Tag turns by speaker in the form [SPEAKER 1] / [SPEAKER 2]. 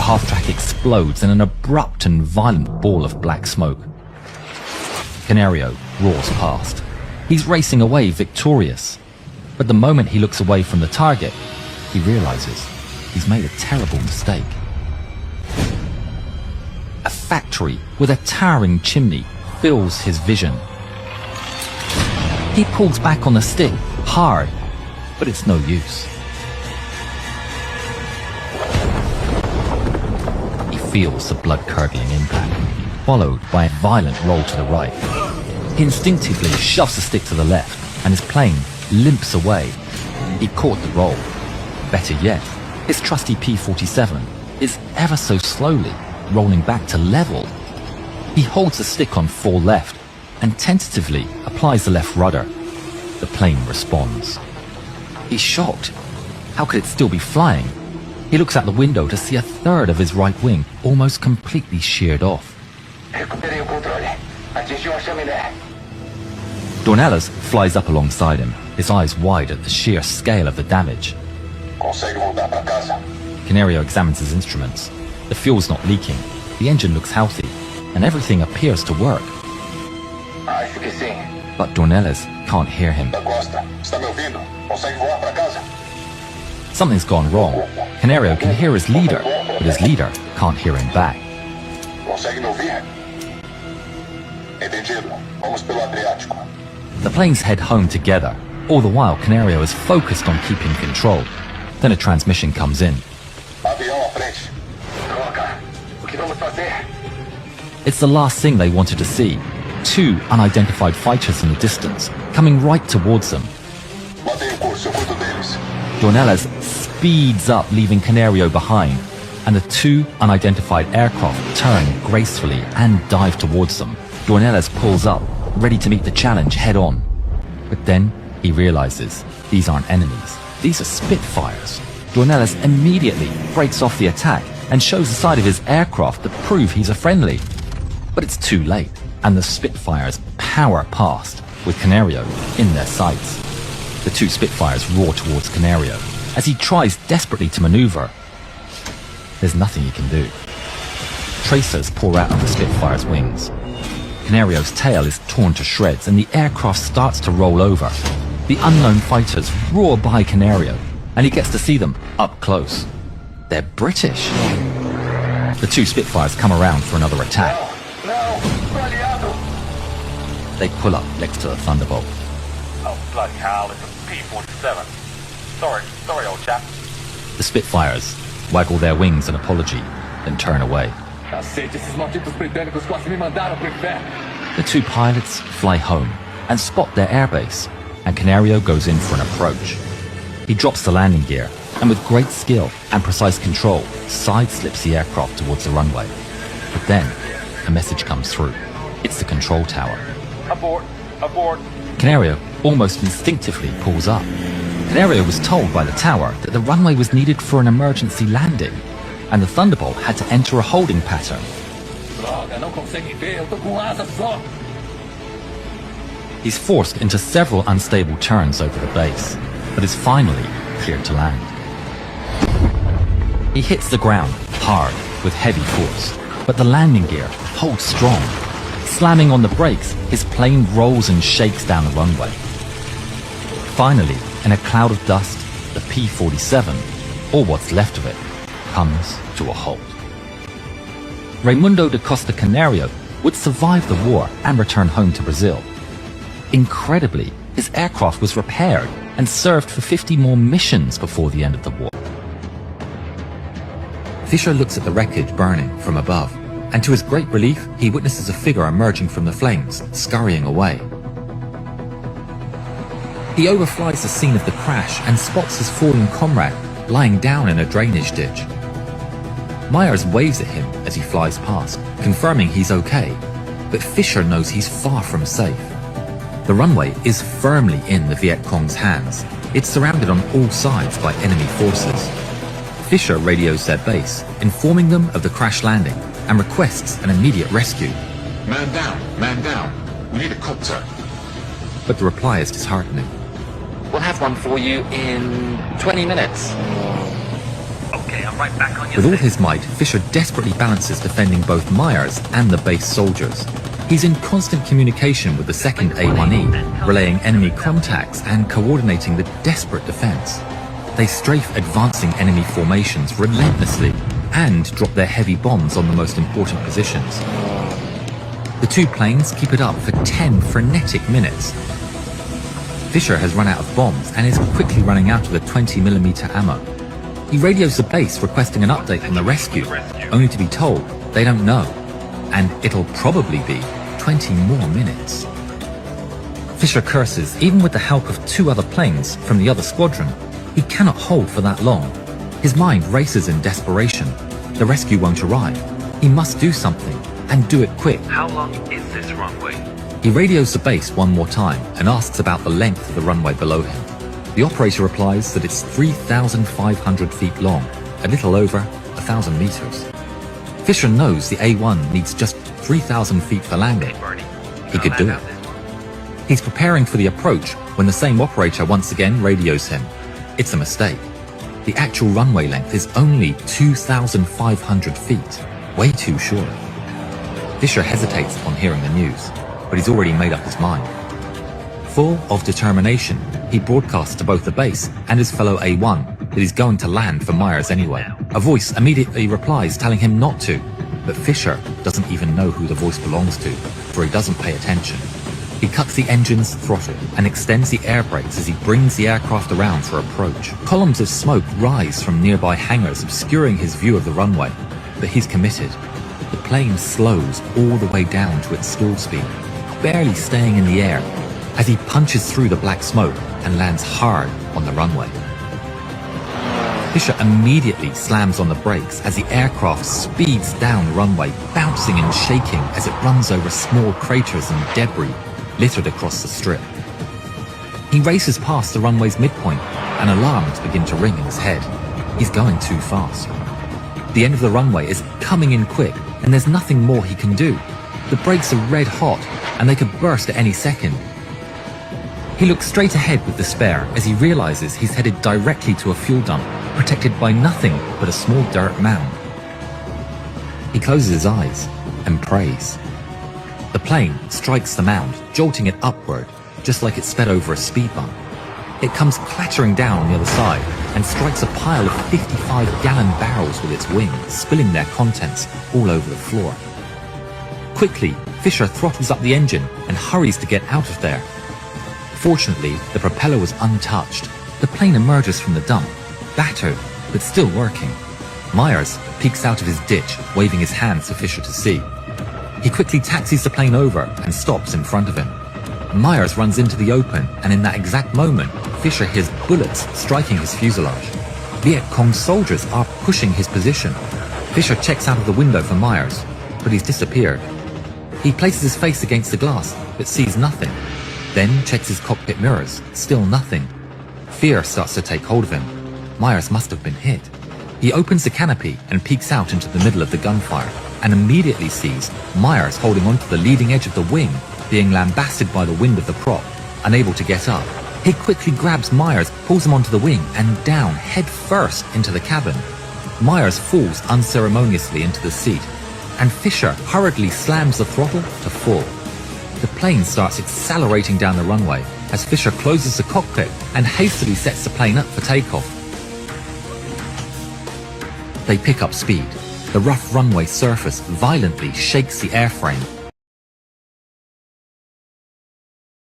[SPEAKER 1] half-track explodes in an abrupt and violent ball of black smoke. Canario roars past. He's racing away victorious. But the moment he looks away from the target, he realizes he's made a terrible mistake. A factory with a towering chimney fills his vision. He pulls back on the stick hard, but it's no use. He feels the blood-curdling impact, followed by a violent roll to the right. He instinctively shoves the stick to the left, and his plane limps away. He caught the roll. Better yet, his trusty P-47 is ever so slowly rolling back to level. He holds the stick on full left and tentatively applies the left rudder. The plane responds. He's shocked. How could it still be flying? He looks out the window to see a third of his right wing almost completely sheared off. Dornelas flies up alongside him, his eyes wide at the sheer scale of the damage. Canario examines his instruments. The fuel's not leaking, the engine looks healthy, and everything appears to work. But Dornelas can't hear him. Something's gone wrong. Canario can hear his leader, but his leader can't hear him back. The planes head home together. All the while, Canario is focused on keeping control. Then a transmission comes in. It's the last thing they wanted to see. Two unidentified fighters in the distance, coming right towards them. Dornelas speeds up, leaving Canario behind, and the two unidentified aircraft turn gracefully and dive towards them. Dornelas pulls up, ready to meet the challenge head on. But then he realizes these aren't enemies, these are Spitfires. Dornelas immediately breaks off the attack and shows the side of his aircraft to prove he's a friendly. But it's too late, and the Spitfires power past, with Canario in their sights. The two Spitfires roar towards Canario as he tries desperately to maneuver. There's nothing he can do. Tracers pour out of the Spitfire's wings. Canario's tail is torn to shreds and the aircraft starts to roll over. The unknown fighters roar by Canario, and he gets to see them up close. They're British. The two Spitfires come around for another attack. They pull up next to the Thunderbolt.
[SPEAKER 2] Oh, bloody hell, it's a P-47. Sorry, old chap.
[SPEAKER 1] The Spitfires waggle their wings in apology, then turn away. The two pilots fly home and spot their airbase, and Canario goes in for an approach. He drops the landing gear, and with great skill and precise control, side-slips the aircraft towards the runway. But then, a message comes through. It's the control tower.
[SPEAKER 2] Abort!
[SPEAKER 1] Canario almost instinctively pulls up. Canario was told by the tower that the runway was needed for an emergency landing, and the Thunderbolt had to enter a holding pattern. He's forced into several unstable turns over the base, but is finally cleared to land. He hits the ground hard with heavy force, but the landing gear holds strong. Slamming on the brakes, his plane rolls and shakes down the runway. Finally, in a cloud of dust, the P-47, or what's left of it, comes to a halt. Raimundo da Costa Canario would survive the war and return home to Brazil. Incredibly, his aircraft was repaired and served for 50 more missions before the end of the war. Fischer looks at the wreckage burning from above, and to his great relief, he witnesses a figure emerging from the flames, scurrying away. He overflies the scene of the crash and spots his fallen comrade lying down in a drainage ditch. Myers waves at him as he flies past, confirming he's okay, but Fischer knows he's far from safe. The runway is firmly in the Viet Cong's hands. It's surrounded on all sides by enemy forces. Fischer radios their base, informing them of the crash landing, and requests an immediate rescue.
[SPEAKER 3] Man down. We need a copter.
[SPEAKER 1] But the reply is disheartening.
[SPEAKER 4] We'll have one for you in 20 minutes.
[SPEAKER 2] Okay. Okay, I'm right back on your
[SPEAKER 1] With all
[SPEAKER 2] six.
[SPEAKER 1] his might, Fisher desperately balances defending both Myers and the base soldiers. He's in constant communication with the 2nd A1E, relaying enemy contacts and coordinating the desperate defense. They strafe advancing enemy formations relentlessly and drop their heavy bombs on the most important positions. The two planes keep it up for 10 frenetic minutes. Fisher has run out of bombs and is quickly running out of the 20mm ammo. He radios the base requesting an update on the rescue, only to be told they don't know, and it'll probably be 20 more minutes. Fisher curses. Even with the help of 2 other planes from the other squadron, he cannot hold for that long. His mind races in desperation. The rescue won't arrive. He must do something, and do it quick.
[SPEAKER 2] How long is this runway?
[SPEAKER 1] He radios the base one more time and asks about the length of the runway below him. The operator replies that it's 3,500 feet long, a little over 1,000 meters. Fisher knows the A1 needs just 3,000 feet for landing. He could do it. He's preparing for the approach when the same operator once again radios him. It's a mistake. The actual runway length is only 2,500 feet, way too short. Fisher hesitates upon hearing the news, but he's already made up his mind. Full of determination, he broadcasts to both the base and his fellow A1 that he's going to land for Myers anyway. A voice immediately replies telling him not to, but Fisher doesn't even know who the voice belongs to, for he doesn't pay attention. He cuts the engine's throttle and extends the air brakes as he brings the aircraft around for approach. Columns of smoke rise from nearby hangars, obscuring his view of the runway, but he's committed. The plane slows all the way down to its stall speed, barely staying in the air, as he punches through the black smoke and lands hard on the runway. Fisher immediately slams on the brakes as the aircraft speeds down the runway, bouncing and shaking as it runs over small craters and debris littered across the strip. He races past the runway's midpoint and alarms begin to ring in his head. He's going too fast. The end of the runway is coming in quick and there's nothing more he can do. The brakes are red hot and they could burst at any second. He looks straight ahead with despair as he realizes he's headed directly to a fuel dump, protected by nothing but a small dirt mound. He closes his eyes and prays. The plane strikes the mound, jolting it upward, just like it sped over a speed bump. It comes clattering down on the other side and strikes a pile of 55-gallon barrels with its wings, spilling their contents all over the floor. Quickly, Fisher throttles up the engine and hurries to get out of there. Fortunately, the propeller was untouched. The plane emerges from the dump, battered, but still working. Myers peeks out of his ditch, waving his hands for Fisher to see. He quickly taxis the plane over and stops in front of him. Myers runs into the open, and in that exact moment, Fisher hears bullets striking his fuselage. Viet Cong soldiers are pushing his position. Fisher checks out of the window for Myers, but he's disappeared. He places his face against the glass, but sees nothing. Then checks his cockpit mirrors, still nothing. Fear starts to take hold of him. Myers must have been hit. He opens the canopy and peeks out into the middle of the gunfire, and immediately sees Myers holding onto the leading edge of the wing, being lambasted by the wind of the prop, unable to get up. He quickly grabs Myers, pulls him onto the wing, and down head first into the cabin. Myers falls unceremoniously into the seat, and Fisher hurriedly slams the throttle to full. The plane starts accelerating down the runway as Fisher closes the cockpit and hastily sets the plane up for takeoff. They pick up speed. The rough runway surface violently shakes the airframe